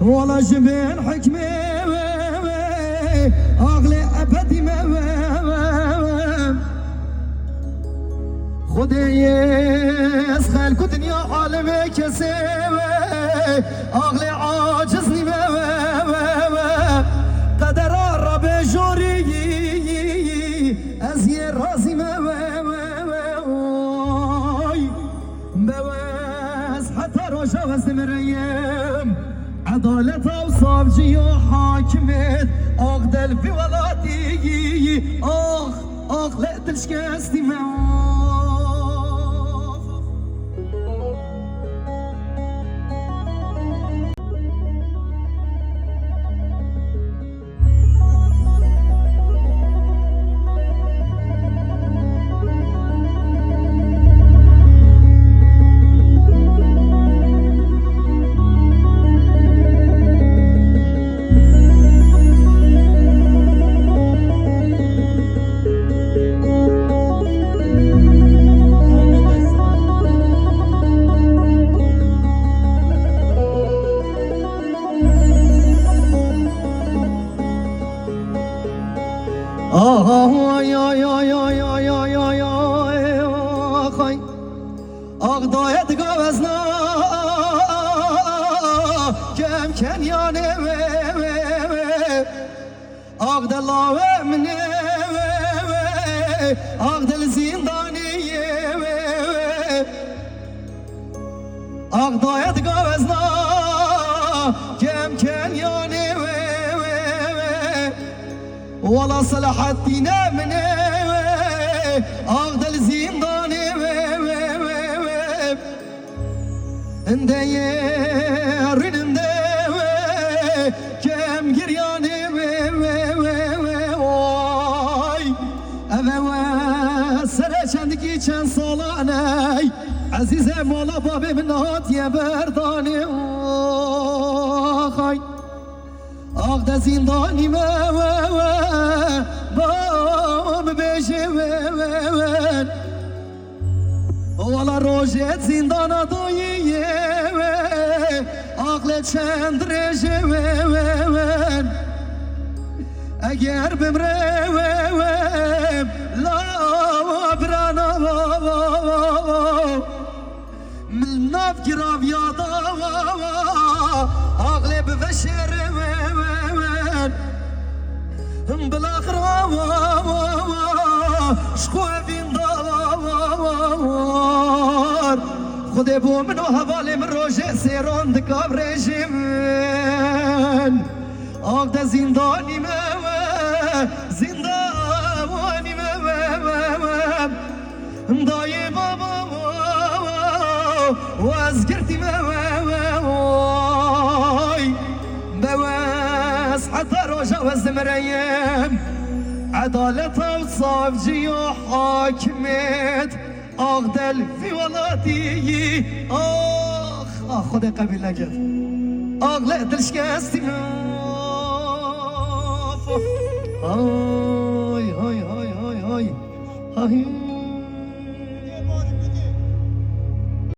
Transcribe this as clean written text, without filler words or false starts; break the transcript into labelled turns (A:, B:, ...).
A: ولا جبين حكمي أغلي أبدي خدي يسخل كدنيا عالمي كسيوي أغلي عاجزني قدر ربي جوري أزي رازي بواز حتى روشا وزمريم عدالة وصافجي وحاكمت أغدل في ولاتي آخ لا تلشكستي أغضايت قوزنا كم كان ياني أغضى الله مني أغضى الزنداني أغضايت قوزنا كم كان ياني ولا صلحتنا مني أغضى الزنداني اندير كم جرياني أبوا سرشندكي كان صلاني عزيزة مولا بابي من هات يا برداني خاي أغدا زنداني بام بيجي ولا روجت زندانا دويي عقلت چند رجوين اگر بمرویم لا برانا من ناف گراف یادا عقل بفشر بالاخر شكوه بين دار خدي بو منو هوالي من روجه سيرون دكاب رجيمن آغدا زنداني زنداني داي بابا وازقرتي بواس حتى روجه وزمريم عدالة وصافجي وحاكمت أغدل في ولاتي خدي قبل لجد لا تلشكستي هاي